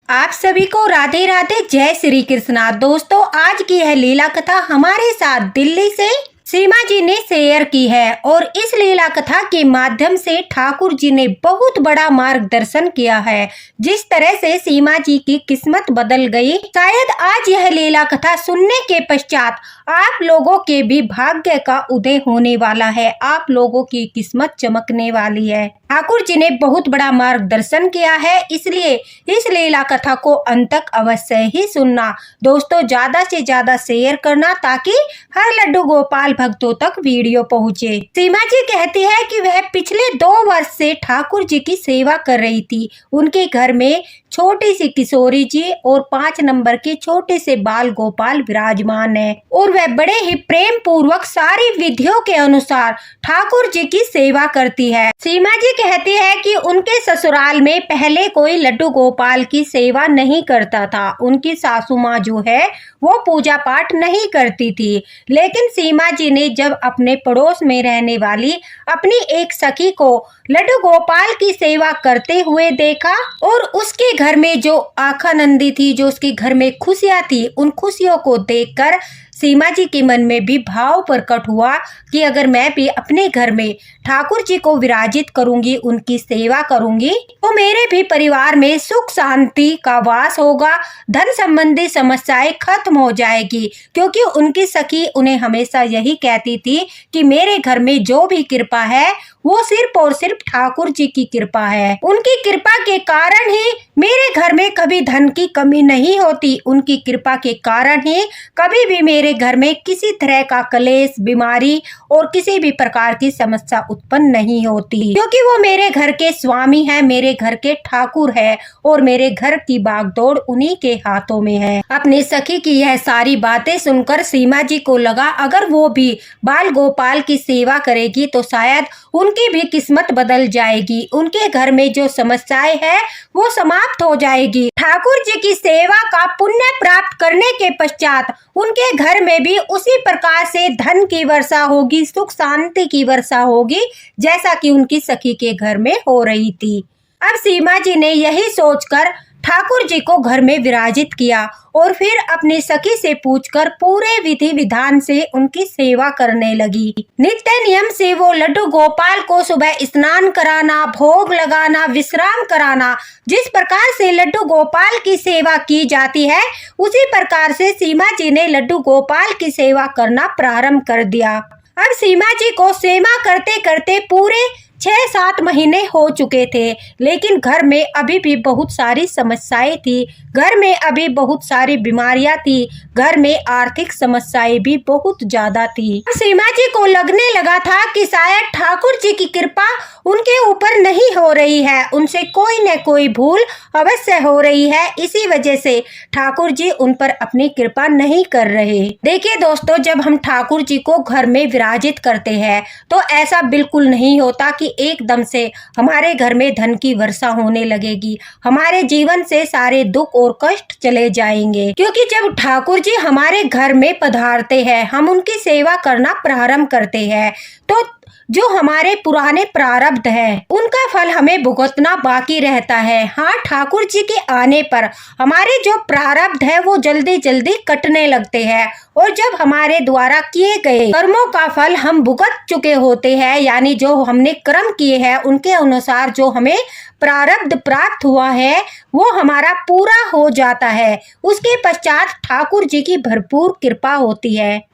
आप सभी को राधे राधे, जय श्री कृष्णा। दोस्तों, आज की यह लीला कथा हमारे साथ दिल्ली से सीमा जी ने शेयर की है और इस लीला कथा के माध्यम से ठाकुर जी ने बहुत बड़ा मार्गदर्शन किया है। जिस तरह से सीमा जी की किस्मत बदल गई, शायद आज यह लीला कथा सुनने के पश्चात आप लोगों के भी भाग्य का उदय होने वाला है। आप लोगों की किस्मत चमकने वाली है। ठाकुर जी ने बहुत बड़ा मार्गदर्शन किया है, इसलिए इस लीला कथा को अंत तक अवश्य ही सुनना। दोस्तों, ज्यादा से ज्यादा शेयर करना ताकि हर लड्डू गोपाल भक्तों तक वीडियो पहुंचे। सीमा जी कहती है कि वह पिछले 2 वर्ष से ठाकुर जी की सेवा कर रही थी। उनके घर में छोटी सी किशोरी जी और 5 नंबर के छोटे से बाल गोपाल विराजमान है और वह बड़े ही प्रेम पूर्वक सारी विधियों के अनुसार ठाकुर जी की सेवा करती है। सीमा जी कहती है कि उनके ससुराल में पहले कोई लड्डू गोपाल की सेवा नहीं करता था। उनकी सासू माँ जो है वो पूजा पाठ नहीं करती थी, लेकिन सीमा जी ने जब अपने पड़ोस में रहने वाली अपनी एक सखी को लड्डू गोपाल की सेवा करते हुए देखा और उसके घर में जो आखानंदी थी, जो उसके घर में खुशियां थी, उन खुशियों को देखकर सीमा जी के मन में भी भाव प्रकट हुआ कि अगर मैं भी अपने घर में ठाकुर जी को विराजित करूंगी, उनकी सेवा करूंगी, तो मेरे भी परिवार में सुख शांति का वास होगा, धन संबंधी समस्याएं खत्म हो जाएगी। क्योंकि उनकी सखी उन्हें हमेशा यही कहती थी कि मेरे घर में जो भी कृपा है वो सिर्फ और सिर्फ ठाकुर जी की कृपा है। उनकी कृपा के कारण ही मेरे घर में कभी धन की कमी नहीं होती। उनकी कृपा के कारण ही कभी भी मेरे घर में किसी तरह का क्लेश, बीमारी और किसी भी प्रकार की समस्या उत्पन्न नहीं होती, क्योंकि वो मेरे घर के स्वामी है, मेरे घर के ठाकुर है और मेरे घर की बागडोर उन्हीं के हाथों में है। अपनी सखी की यह सारी बातें सुनकर सीमा जी को लगा अगर वो भी बाल गोपाल की सेवा करेगी तो शायद उनकी भी किस्मत बदल जाएगी, उनके घर में जो समस्याएं है वो समाप्त हो जाएगी। ठाकुर जी की सेवा का पुण्य प्राप्त करने के पश्चात उनके घर में भी उसी प्रकार से धन की वर्षा होगी, सुख शांति की वर्षा होगी, जैसा कि उनकी सखी के घर में हो रही थी। अब सीमा जी ने यही सोचकर ठाकुर जी को घर में विराजित किया और फिर अपनी सखी से पूछकर पूरे विधि विधान से उनकी सेवा करने लगी। नित्य नियम से वो लड्डू गोपाल को सुबह स्नान कराना, भोग लगाना, विश्राम कराना, जिस प्रकार से लड्डू गोपाल की सेवा की जाती है उसी प्रकार से सीमा जी ने लड्डू गोपाल की सेवा करना प्रारंभ कर दिया। अब सीमा जी को सेवा करते करते पूरे 6-7 महीने हो चुके थे, लेकिन घर में अभी भी बहुत सारी समस्याएं थी, घर में अभी बहुत सारी बीमारियां थी, घर में आर्थिक समस्याएं भी बहुत ज्यादा थी। सीमा जी को लगने लगा था कि शायद ठाकुर जी की कृपा उनके ऊपर नहीं हो रही है, उनसे कोई न कोई भूल अवश्य हो रही है, इसी वजह से ठाकुर जी उन पर अपनी कृपा नहीं कर रहे। देखिए दोस्तों, जब हम ठाकुर जी को घर में विराजित करते हैं तो ऐसा बिल्कुल नहीं होता कि एकदम से हमारे घर में धन की वर्षा होने लगेगी, हमारे जीवन से सारे दुख और कष्ट चले जाएंगे। क्योंकि जब ठाकुर जी हमारे घर में पधारते हैं, हम उनकी सेवा करना प्रारंभ करते हैं, तो जो हमारे पुराने प्रारब्ध है उनका फल हमें भुगतना बाकी रहता है। हाँ, ठाकुर जी के आने पर हमारे जो प्रारब्ध है वो जल्दी जल्दी कटने लगते हैं और जब हमारे द्वारा किए गए कर्मों का फल हम भुगत चुके होते हैं, यानी जो हमने कर्म किए हैं उनके अनुसार जो हमें प्रारब्ध प्राप्त हुआ है वो हमारा पूरा हो जाता है, उसके पश्चात ठाकुर जी की भरपूर कृपा होती है।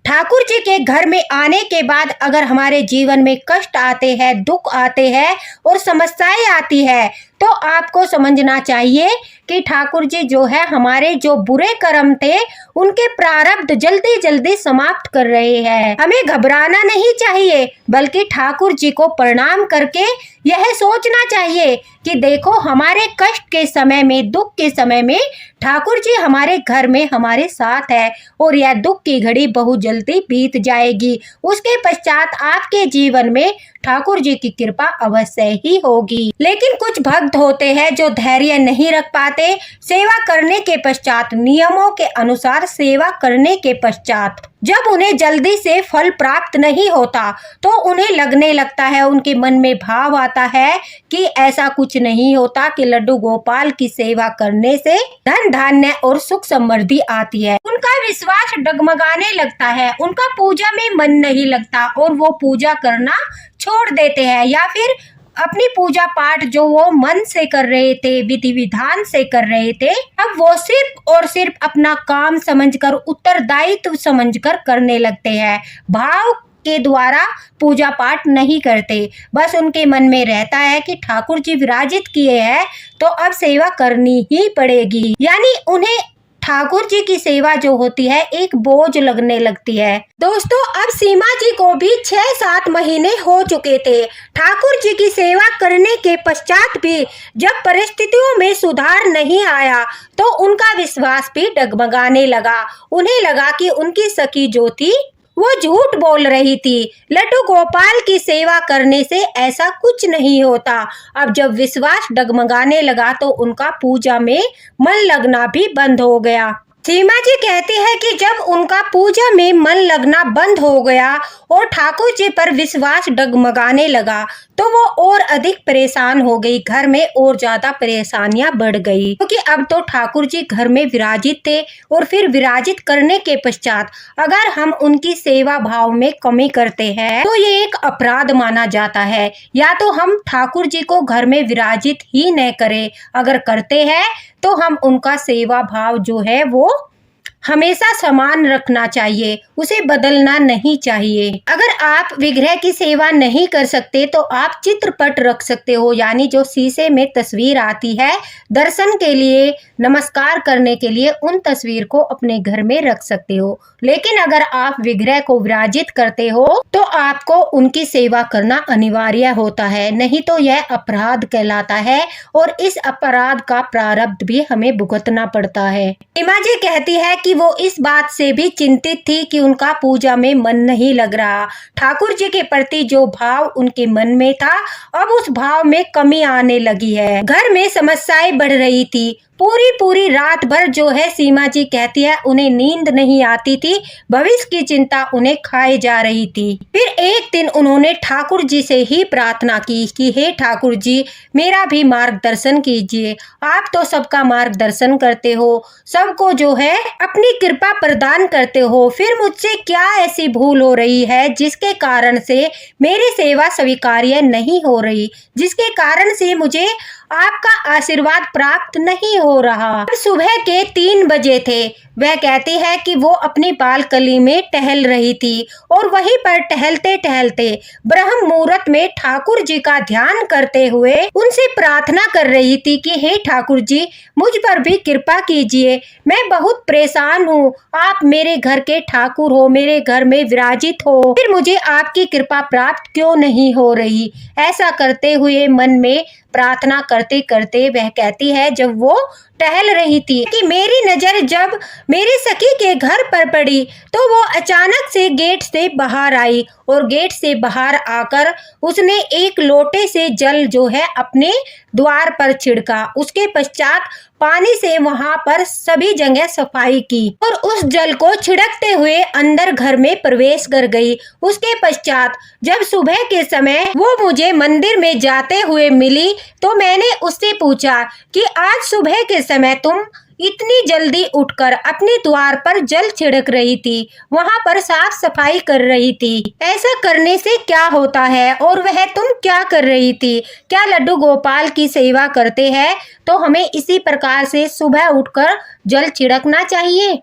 ठाकुर जी के घर में आने के बाद अगर हमारे जीवन में कष्ट आते हैं, दुख आते हैं और समस्याएं आती है, तो आपको समझना चाहिए कि ठाकुर जी जो है हमारे जो बुरे कर्म थे उनके प्रारब्ध जल्दी जल्दी समाप्त कर रहे हैं। हमें घबराना नहीं चाहिए, बल्कि ठाकुर जी को प्रणाम करके यह सोचना चाहिए कि देखो हमारे कष्ट के समय में, दुख के समय में ठाकुर जी हमारे घर में हमारे साथ है और यह दुख की घड़ी बहुत जल्दी बीत जाएगी। उसके पश्चात आपके जीवन में ठाकुर जी की कृपा अवश्य ही होगी। लेकिन कुछ भक्त होते हैं जो धैर्य नहीं रख पाते, सेवा करने के पश्चात, नियमों के अनुसार सेवा करने के पश्चात जब उन्हें जल्दी से फल प्राप्त नहीं होता तो उन्हें लगने लगता है, उनके मन में भाव आता बताता है कि ऐसा कुछ नहीं होता कि लड्डू गोपाल की सेवा करने से धन धान्य और सुख समृद्धि आती है। उनका विश्वास डगमगाने लगता है, उनका पूजा में मन नहीं लगता और वो पूजा करना छोड़ देते हैं या फिर अपनी पूजा पाठ जो वो मन से कर रहे थे, विधि विधान से कर रहे थे, अब वो सिर्फ और सिर्फ अपना काम समझकर, उत्तरदायित्व समझकर करने लगते हैं। भाव के द्वारा पूजा पाठ नहीं करते, बस उनके मन में रहता है कि ठाकुर जी विराजित किए हैं तो अब सेवा करनी ही पड़ेगी, यानी उन्हें ठाकुर जी की सेवा जो होती है एक बोझ लगने लगती है। दोस्तों, अब सीमा जी को भी 6-7 महीने हो चुके थे ठाकुर जी की सेवा करने के पश्चात भी जब परिस्थितियों में सुधार नहीं आया तो उनका विश्वास भी डगमगाने लगा। उन्हें लगा कि उनकी सखी जो थी वो झूठ बोल रही थी, लड्डू गोपाल की सेवा करने से ऐसा कुछ नहीं होता। अब जब विश्वास डगमगाने लगा तो उनका पूजा में मन लगना भी बंद हो गया। सीमा जी कहती है कि जब उनका पूजा में मन लगना बंद हो गया और ठाकुर जी पर विश्वास डगमगाने लगा तो वो और अधिक परेशान हो गई। घर में और ज्यादा परेशानियां बढ़ गई क्योंकि अब तो ठाकुर जी घर में विराजित थे और फिर विराजित करने के पश्चात अगर हम उनकी सेवा भाव में कमी करते हैं तो ये एक अपराध माना जाता है। या तो हम ठाकुर जी को घर में विराजित ही न करें, अगर करते हैं तो हम उनका सेवा भाव जो है वो हमेशा समान रखना चाहिए, उसे बदलना नहीं चाहिए। अगर आप विग्रह की सेवा नहीं कर सकते तो आप चित्रपट रख सकते हो, यानी जो शीशे में तस्वीर आती है दर्शन के लिए, नमस्कार करने के लिए, उन तस्वीर को अपने घर में रख सकते हो। लेकिन अगर आप विग्रह को विराजित करते हो तो आपको उनकी सेवा करना अनिवार्य होता है, नहीं तो यह अपराध कहलाता है और इस अपराध का प्रारब्ध भी हमें भुगतना पड़ता है। सीमा जी कहती है कि वो इस बात से भी चिंतित थी कि उनका पूजा में मन नहीं लग रहा। ठाकुर जी के प्रति जो भाव उनके मन में था अब उस भाव में कमी आने लगी है। घर में समस्याएं बढ़ रही थी। पूरी रात भर जो है सीमा जी कहती है उन्हें नींद नहीं आती थी, भविष्य की चिंता उन्हें खाए जा रही थी। फिर एक दिन उन्होंने ठाकुर जी से ही प्रार्थना की कि हे ठाकुर जी, मेरा भी मार्गदर्शन कीजिए। आप तो सबका मार्गदर्शन करते हो, सबको जो है अपनी कृपा प्रदान करते हो, फिर मुझसे क्या ऐसी भूल हो रही है जिसके कारण से मेरी सेवा स्वीकार्य नहीं हो रही, जिसके कारण से मुझे आपका आशीर्वाद प्राप्त नहीं हो रहा। सुबह के 3 बजे थे। वह कहती है कि वो अपनी बालकनी में टहल रही थी और वहीं पर टहलते टहलते ब्रह्म मुहूर्त में ठाकुर जी का ध्यान करते हुए उनसे प्रार्थना कर रही थी कि हे ठाकुर जी, मुझ पर भी कृपा कीजिए, मैं बहुत परेशान हूँ, आप मेरे घर के ठाकुर हो, मेरे घर में विराजित हो, फिर मुझे आपकी कृपा प्राप्त क्यों नहीं हो रही। ऐसा करते हुए मन में प्रार्थना करते करते वह कहती है जब वो टहल रही थी कि मेरी नजर जब मेरी सखी के घर पर पड़ी तो वो अचानक से गेट से बाहर आई और गेट से बाहर आकर उसने एक लोटे से जल जो है अपने द्वार पर छिड़का। उसके पश्चात पानी से वहां पर सभी जगह सफाई की और उस जल को छिड़कते हुए अंदर घर में प्रवेश कर गई। उसके पश्चात जब सुबह के समय वो मुझे मंदिर में जाते हुए मिली तो मैंने उससे पूछा कि आज सुबह के समय तुम इतनी जल्दी उठकर अपने द्वार पर जल छिड़क रही थी, वहां पर साफ सफाई कर रही थी, ऐसा करने से क्या होता है और वह तुम क्या कर रही थी? क्या लड्डू गोपाल की सेवा करते हैं तो हमें इसी प्रकार से सुबह उठकर जल छिड़कना चाहिए?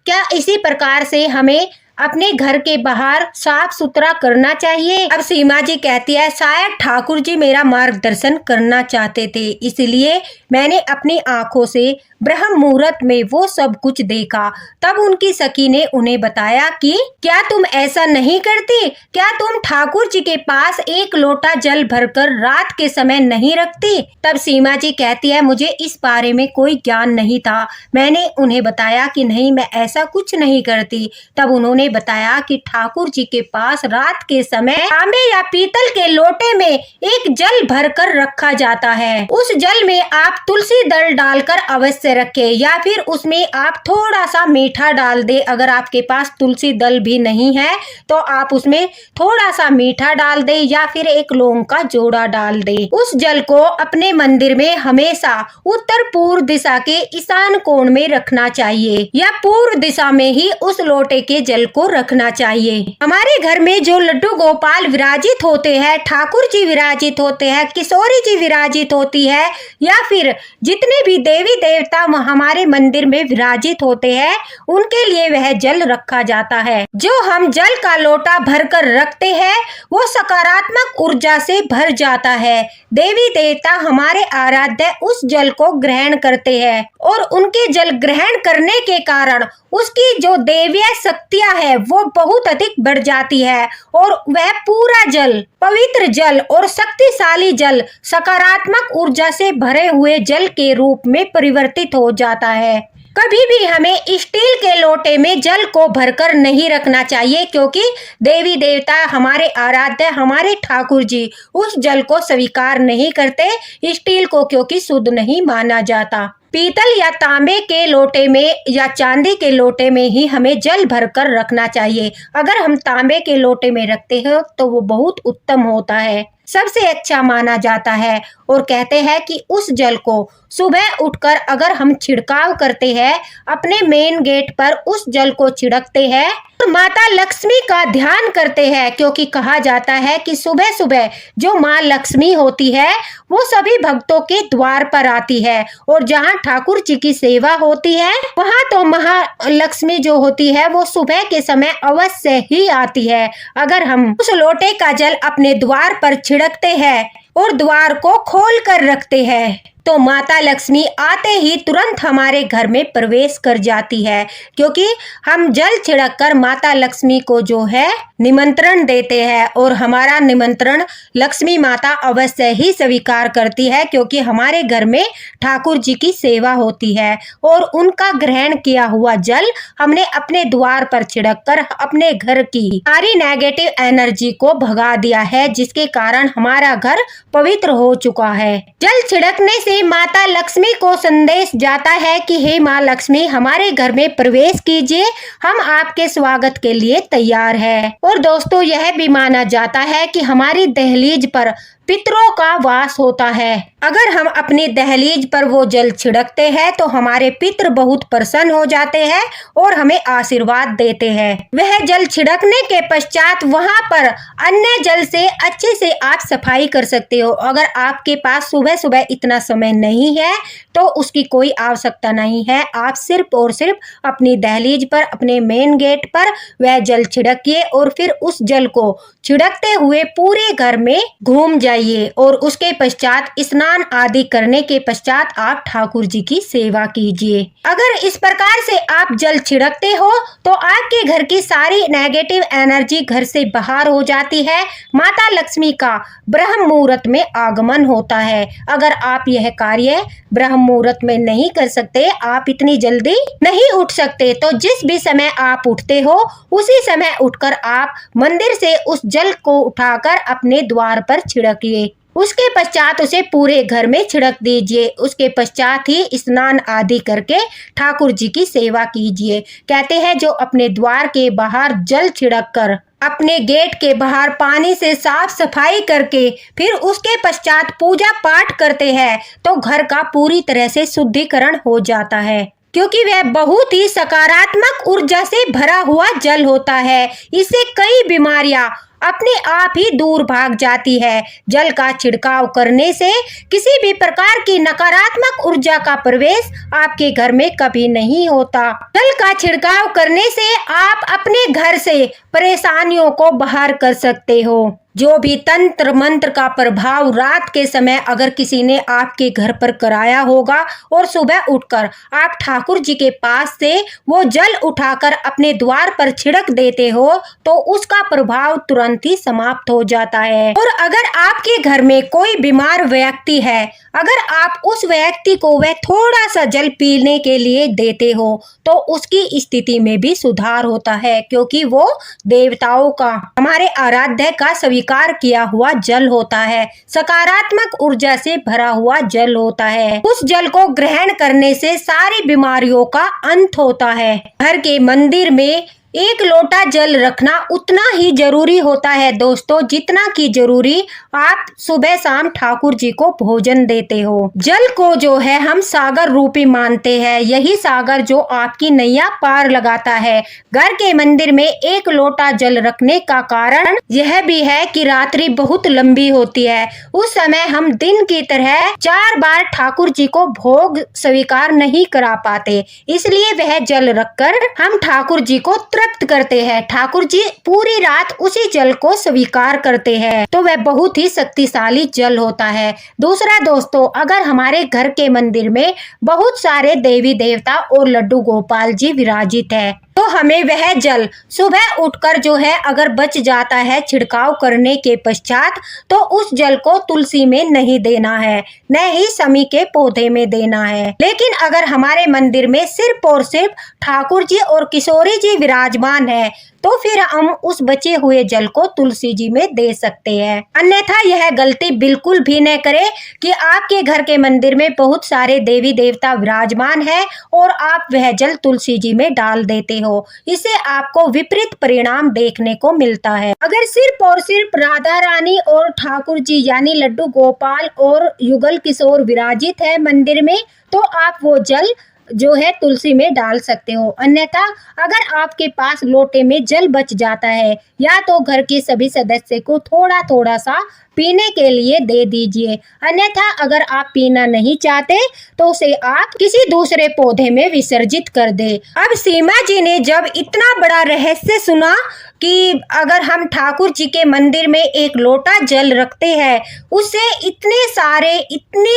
क्या इसी प्रकार से हमें अपने घर के बाहर साफ सुथरा करना चाहिए? अब सीमा जी कहती है शायद ठाकुर जी मेरा मार्गदर्शन करना चाहते थे, इसलिए मैंने अपनी आंखों से ब्रह्म मुहूर्त में वो सब कुछ देखा। तब उनकी सखी ने उन्हें बताया कि क्या तुम ऐसा नहीं करती? क्या तुम ठाकुर जी के पास एक लोटा जल भरकर रात के समय नहीं रखती? तब सीमा जी कहती है मुझे इस बारे में कोई ज्ञान नहीं था। मैंने उन्हें बताया कि नहीं, मैं ऐसा कुछ नहीं करती। तब उन्होंने बताया कि ठाकुर जी के पास रात के समय तांबे या पीतल के लोटे में एक जल भरकर रखा जाता है। उस जल में आप तुलसी दल डालकर अवश्य रखें या फिर उसमें आप थोड़ा सा मीठा डाल दे। अगर आपके पास तुलसी दल भी नहीं है तो आप उसमें थोड़ा सा मीठा डाल दे या फिर एक लौंग का जोड़ा डाल दे। उस जल को अपने मंदिर में हमेशा उत्तर पूर्व दिशा के ईशान कोण में रखना चाहिए या पूर्व दिशा में ही उस लोटे के जल को रखना चाहिए। हमारे घर में जो लड्डू गोपाल विराजित होते हैं, ठाकुर जी विराजित होते हैं, किशोरी जी विराजित होती है या फिर जितने भी देवी देवता हमारे मंदिर में विराजित होते हैं उनके लिए वह जल रखा जाता है। जो हम जल का लोटा भरकर रखते हैं वो सकारात्मक ऊर्जा से भर जाता है। देवी देवता हमारे आराध्य उस जल को ग्रहण करते हैं और उनके जल ग्रहण करने के कारण उसकी जो देवीय शक्तियां है वो बहुत अधिक बढ़ जाती है और वह पूरा जल पवित्र जल और शक्तिशाली जल सकारात्मक ऊर्जा से भरे हुए जल के रूप में परिवर्तित हो जाता है। कभी भी हमें स्टील के लोटे में जल को भरकर नहीं रखना चाहिए क्योंकि देवी देवता हमारे आराध्य हमारे ठाकुर जी उस जल को स्वीकार नहीं करते स्टील को, क्योंकि शुद्ध नहीं माना जाता। पीतल या तांबे के लोटे में या चांदी के लोटे में ही हमें जल भरकर रखना चाहिए। अगर हम तांबे के लोटे में रखते हैं तो वो बहुत उत्तम होता है, सबसे अच्छा माना जाता है। और कहते हैं कि उस जल को सुबह उठकर अगर हम छिड़काव करते हैं, अपने मेन गेट पर उस जल को छिड़कते हैं और माता लक्ष्मी का ध्यान करते हैं, क्योंकि कहा जाता है कि सुबह सुबह जो माँ लक्ष्मी होती है वो सभी भक्तों के द्वार पर आती है और जहाँ ठाकुर जी की सेवा होती है वहाँ तो महालक्ष्मी जो होती है वो सुबह के समय अवश्य ही आती है। अगर हम उस लोटे का जल अपने द्वार पर छिड़कते हैं और द्वार को खोल कर रखते हैं तो माता लक्ष्मी आते ही तुरंत हमारे घर में प्रवेश कर जाती है, क्योंकि हम जल छिड़क कर माता लक्ष्मी को जो है निमंत्रण देते हैं और हमारा निमंत्रण लक्ष्मी माता अवश्य ही स्वीकार करती है, क्योंकि हमारे घर में ठाकुर जी की सेवा होती है और उनका ग्रहण किया हुआ जल हमने अपने द्वार पर छिड़क कर अपने घर की सारी नेगेटिव एनर्जी को भगा दिया है, जिसके कारण हमारा घर पवित्र हो चुका है। जल छिड़कने से माता लक्ष्मी को संदेश जाता है कि हे माँ लक्ष्मी हमारे घर में प्रवेश कीजिए, हम आपके स्वागत के लिए तैयार है। और दोस्तों यह भी माना जाता है कि हमारी दहलीज पर पितरों का वास होता है। अगर हम अपनी दहलीज पर वो जल छिड़कते हैं तो हमारे पितर बहुत प्रसन्न हो जाते हैं और हमें आशीर्वाद देते हैं। वह जल छिड़कने के पश्चात वहां पर अन्य जल से अच्छे से आप सफाई कर सकते हो। अगर आपके पास सुबह सुबह इतना समय नहीं है तो उसकी कोई आवश्यकता नहीं है, आप सिर्फ और सिर्फ अपनी दहलीज पर अपने मेन गेट पर वह जल छिड़किए और फिर उस जल को छिड़कते हुए पूरे घर में घूम जाइए और उसके पश्चात स्नान आदि करने के पश्चात आप ठाकुर जी की सेवा कीजिए। अगर इस प्रकार से आप जल छिड़कते हो तो आपके घर की सारी नेगेटिव एनर्जी घर से बाहर हो जाती है। माता लक्ष्मी का ब्रह्म मुहूर्त में आगमन होता है। अगर आप यह कार्य ब्रह्म मुहूर्त में नहीं कर सकते, आप इतनी जल्दी नहीं उठ सकते, तो जिस भी समय आप उठते हो उसी समय उठकर आप मंदिर से उस जल को उठाकर अपने द्वार पर छिड़किए। उसके पश्चात उसे पूरे घर में छिड़क दीजिए। उसके पश्चात ही स्नान आदि करके ठाकुर जी की सेवा कीजिए। कहते हैं जो अपने द्वार के बाहर जल छिड़क कर अपने गेट के बाहर पानी से साफ सफाई करके फिर उसके पश्चात पूजा पाठ करते हैं तो घर का पूरी तरह से शुद्धिकरण हो जाता है, क्योंकि वह बहुत ही सकारात्मक ऊर्जा से भरा हुआ जल होता है। इससे कई बीमारियां अपने आप ही दूर भाग जाती है। जल का छिड़काव करने से किसी भी प्रकार की नकारात्मक ऊर्जा का प्रवेश आपके घर में कभी नहीं होता। जल का छिड़काव करने से आप अपने घर से परेशानियों को बाहर कर सकते हो। जो भी तंत्र मंत्र का प्रभाव रात के समय अगर किसी ने आपके घर पर कराया होगा और सुबह उठकर आप ठाकुर जी के पास से वो जल उठाकर अपने द्वार पर छिड़क देते हो तो उसका प्रभाव तुरंत ही समाप्त हो जाता है। और अगर आपके घर में कोई बीमार व्यक्ति है, अगर आप उस व्यक्ति को वह थोड़ा सा जल पीने के लिए देते हो तो उसकी स्थिति में भी सुधार होता है, क्योंकि वो देवताओं का, हमारे आराध्य का स्वीकार किया हुआ जल होता है, सकारात्मक ऊर्जा से भरा हुआ जल होता है। उस जल को ग्रहण करने से सारी बीमारियों का अंत होता है। घर के मंदिर में 1 लोटा जल रखना उतना ही जरूरी होता है दोस्तों, जितना की जरूरी आप सुबह शाम ठाकुर जी को भोजन देते हो। जल को जो है हम सागर रूपी मानते हैं, यही सागर जो आपकी नैया पार लगाता है। घर के मंदिर में 1 लोटा जल रखने का कारण यह भी है कि रात्रि बहुत लंबी होती है, उस समय हम दिन की तरह 4 बार ठाकुर जी को भोग स्वीकार नहीं करा पाते, इसलिए वह जल रखकर हम ठाकुर जी को तृप्त करते हैं। ठाकुर जी पूरी रात उसी जल को स्वीकार करते हैं, तो वह बहुत ही शक्तिशाली जल होता है। दूसरा दोस्तों, अगर हमारे घर के मंदिर में बहुत सारे देवी देवता और लड्डू गोपाल जी विराजित है तो हमें वह जल सुबह उठकर जो है अगर बच जाता है छिड़काव करने के पश्चात, तो उस जल को तुलसी में नहीं देना है, न ही समी के पौधे में देना है। लेकिन अगर हमारे मंदिर में सिर्फ और सिर्फ ठाकुर जी और किशोरी जी विराजमान है तो फिर हम उस बचे हुए जल को तुलसी जी में दे सकते हैं। अन्यथा यह गलती बिल्कुल भी न करें कि आपके घर के मंदिर में बहुत सारे देवी देवता विराजमान है और आप वह जल तुलसी जी में डाल देते हो, इससे आपको विपरीत परिणाम देखने को मिलता है। अगर सिर्फ और सिर्फ राधा रानी और ठाकुर जी यानी लड्डू गोपाल और युगल किशोर विराजित है मंदिर में तो आप वो जल जो है तुलसी में डाल सकते हो। अन्यथा अगर आपके पास लोटे में जल बच जाता है या तो घर के सभी सदस्य को थोड़ा थोड़ा सा पीने के लिए दे दीजिए, अन्यथा अगर आप पीना नहीं चाहते तो उसे आप किसी दूसरे पौधे में विसर्जित कर दे। अब सीमा जी ने जब इतना बड़ा रहस्य सुना कि अगर हम ठाकुर जी के मंदिर में 1 लोटा जल रखते हैं उससे इतने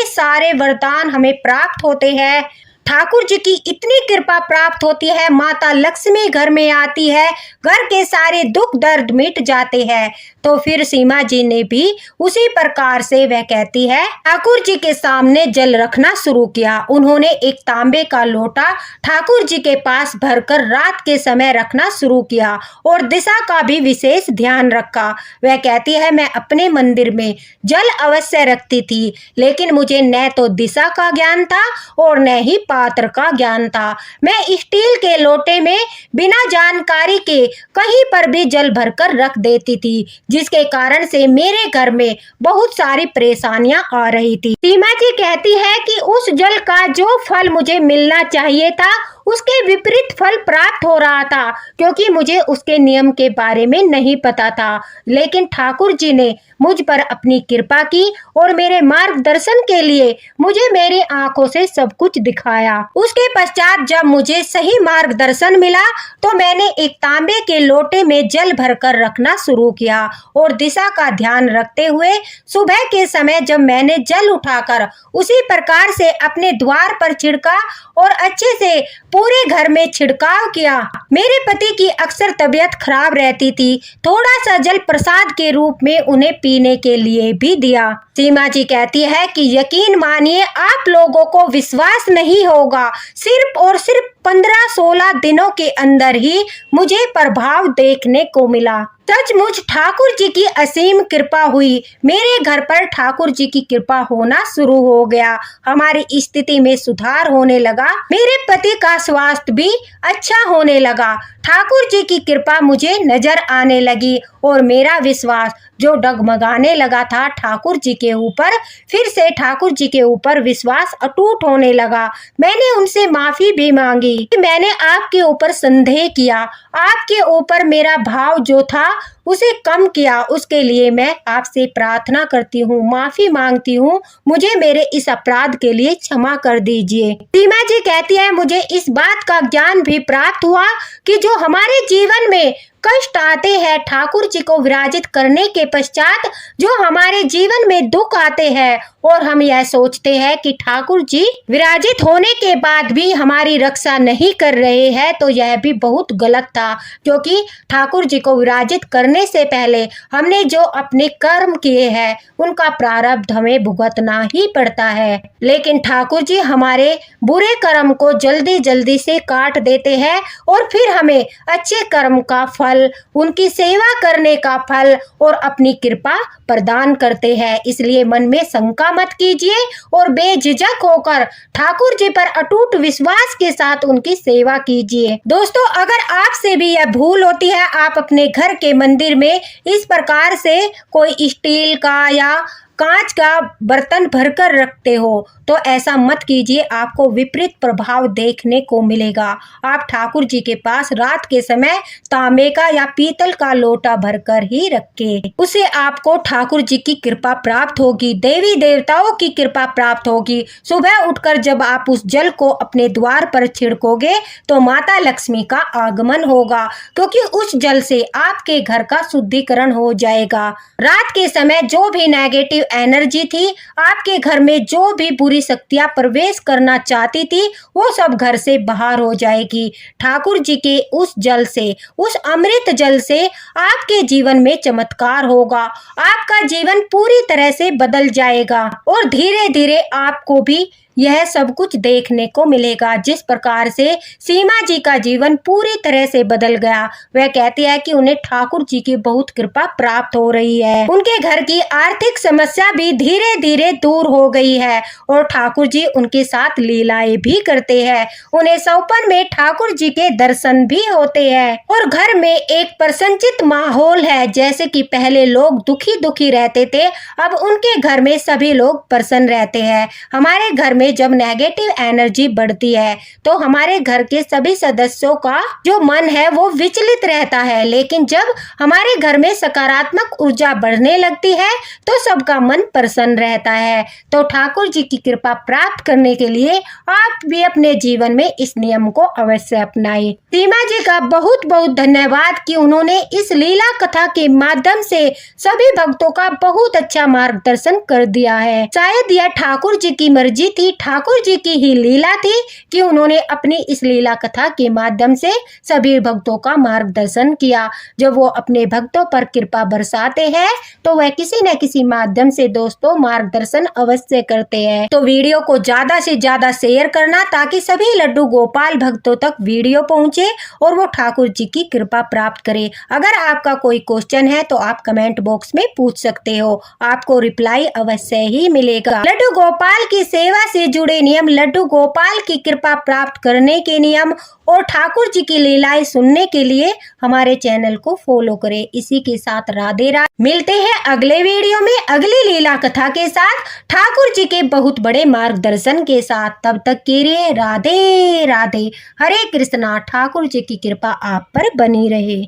सारे वरदान हमें प्राप्त होते हैं, ठाकुर जी की इतनी कृपा प्राप्त होती है, माता लक्ष्मी घर में आती है, घर के सारे दुख दर्द मिट जाते हैं, तो फिर सीमा जी ने भी उसी प्रकार से वह कहती है ठाकुर जी के सामने जल रखना शुरू किया। उन्होंने एक तांबे का लोटा ठाकुर जी के पास भरकर रात के समय रखना शुरू किया और दिशा का भी विशेष ध्यान रखा। वह कहती है मैं अपने मंदिर में जल अवश्य रखती थी, लेकिन मुझे न तो दिशा का ज्ञान था और न ही पात्र का ज्ञान था। मैं स्टील के लोटे में बिना जानकारी के कहीं पर भी जल भरकर रख देती थी, जिसके कारण से मेरे घर में बहुत सारी परेशानियां आ रही थी। सीमा जी कहती है कि उस जल का जो फल मुझे मिलना चाहिए था उसके विपरीत फल प्राप्त हो रहा था, क्योंकि मुझे उसके नियम के बारे में नहीं पता था। लेकिन ठाकुर जी ने मुझ पर अपनी कृपा की और मेरे मार्गदर्शन के लिए मुझे मेरी आंखों से सब कुछ दिखाया। उसके पश्चात जब मुझे सही मार्गदर्शन मिला तो मैंने एक तांबे के लोटे में जल भरकर रखना शुरू किया और दिशा का ध्यान रखते हुए सुबह के समय जब मैंने जल उठाकर उसी प्रकार से अपने द्वार पर छिड़का और अच्छे से पूरे घर में छिड़काव किया। मेरे पति की अक्सर तबीयत खराब रहती थी, थोड़ा सा जल प्रसाद के रूप में उन्हें पीने के लिए भी दिया। सीमा जी कहती है कि यकीन मानिए आप लोगों को विश्वास नहीं होगा, सिर्फ और सिर्फ 15-16 दिनों के अंदर ही मुझे प्रभाव देखने को मिला। सचमुच ठाकुर जी की असीम कृपा हुई, मेरे घर पर ठाकुर जी की कृपा होना शुरू हो गया, हमारी स्थिति में सुधार होने लगा, मेरे पति का स्वास्थ्य भी अच्छा होने लगा, ठाकुर जी की कृपा मुझे नजर आने लगी और मेरा विश्वास जो डगमगाने लगा था ठाकुर जी के ऊपर, फिर से ठाकुर जी के ऊपर विश्वास अटूट होने लगा। मैंने उनसे माफी भी मांगी कि मैंने आपके ऊपर संदेह किया, आपके ऊपर मेरा भाव जो था उसे कम किया, उसके लिए मैं आपसे प्रार्थना करती हूँ, माफी मांगती हूँ, मुझे मेरे इस अपराध के लिए क्षमा कर दीजिए। सीमा जी कहती है, मुझे इस बात का ज्ञान भी प्राप्त हुआ कि जो हमारे जीवन में कष्ट आते हैं, ठाकुर जी को विराजित करने के पश्चात जो हमारे जीवन में दुख आते हैं और हम यह सोचते हैं कि ठाकुर जी विराजित होने के बाद भी हमारी रक्षा नहीं कर रहे हैं, तो यह भी बहुत गलत था, क्योंकि ठाकुर जी को विराजित करने से पहले हमने जो अपने कर्म किए हैं उनका प्रारब्ध हमें भुगतना ही पड़ता है। लेकिन ठाकुर जी हमारे बुरे कर्म को जल्दी जल्दी से काट देते हैं और फिर हमें अच्छे कर्म का फल, उनकी सेवा करने का फल और अपनी कृपा प्रदान करते हैं। इसलिए मन में शंका मत कीजिए और बेझिझक होकर ठाकुर जी पर अटूट विश्वास के साथ उनकी सेवा कीजिए। दोस्तों, अगर आपसे भी यह भूल होती है, आप अपने घर के मंदिर में इस प्रकार से कोई स्टील का या कांच का बर्तन भरकर रखते हो, तो ऐसा मत कीजिए, आपको विपरीत प्रभाव देखने को मिलेगा। आप ठाकुर जी के पास रात के समय तांबे का या पीतल का लोटा भरकर ही रखें, उसे आपको ठाकुर जी की कृपा प्राप्त होगी, देवी देवताओं की कृपा प्राप्त होगी। सुबह उठकर जब आप उस जल को अपने द्वार पर छिड़कोगे तो माता लक्ष्मी का आगमन होगा, क्योंकि उस जल से आपके घर का शुद्धिकरण हो जाएगा। रात के समय जो भी नेगेटिव एनर्जी थी, आपके घर में जो भी बुरी शक्तियां प्रवेश करना चाहती थी, वो सब घर से बाहर हो जाएगी। ठाकुर जी के उस जल से, उस अमृत जल से आपके जीवन में चमत्कार होगा, आपका जीवन पूरी तरह से बदल जाएगा और धीरे धीरे आपको भी यह सब कुछ देखने को मिलेगा। जिस प्रकार से सीमा जी का जीवन पूरी तरह से बदल गया, वह कहती है कि उन्हें ठाकुर जी की बहुत कृपा प्राप्त हो रही है, उनके घर की आर्थिक समस्या भी धीरे धीरे दूर हो गई है और ठाकुर जी उनके साथ लीलाएं भी करते हैं। उन्हें सौपन में ठाकुर जी के दर्शन भी होते हैं और घर में एक प्रसन्नचित माहौल है। जैसे कि पहले लोग दुखी दुखी रहते थे, अब उनके घर में सभी लोग प्रसन्न रहते हैं। हमारे घर में जब नेगेटिव एनर्जी बढ़ती है तो हमारे घर के सभी सदस्यों का जो मन है वो विचलित रहता है, लेकिन जब हमारे घर में सकारात्मक ऊर्जा बढ़ने लगती है तो सबका मन प्रसन्न रहता है। तो ठाकुर जी की कृपा प्राप्त करने के लिए आप भी अपने जीवन में इस नियम को अवश्य अपनाएं। सीमा जी का बहुत बहुत धन्यवाद कि उन्होंने इस लीला कथा के माध्यम से सभी भक्तों का बहुत अच्छा मार्गदर्शन कर दिया है। शायद यह ठाकुर जी की मर्जी थी, ठाकुर जी की ही लीला थी कि उन्होंने अपनी इस लीला कथा के माध्यम से सभी भक्तों का मार्गदर्शन किया। जब वो अपने भक्तों पर कृपा बरसाते हैं तो वह किसी न किसी माध्यम से दोस्तों मार्गदर्शन अवश्य करते हैं। तो वीडियो को ज्यादा से ज्यादा शेयर करना ताकि सभी लड्डू गोपाल भक्तों तक वीडियो पहुंचे और वो ठाकुर जी की कृपा प्राप्त करे। अगर आपका कोई क्वेश्चन है तो आप कमेंट बॉक्स में पूछ सकते हो, आपको रिप्लाई अवश्य ही मिलेगा। लड्डू गोपाल की सेवा से जुड़े नियम, लड्डू गोपाल की कृपा प्राप्त करने के नियम और ठाकुर जी की लीलाएं सुनने के लिए हमारे चैनल को फॉलो करें। इसी के साथ राधे राधे। मिलते हैं अगले वीडियो में अगली लीला कथा के साथ, ठाकुर जी के बहुत बड़े मार्गदर्शन के साथ। तब तक के लिए राधे राधे। हरे कृष्णा। ठाकुर जी की कृपा आप पर बनी रहे।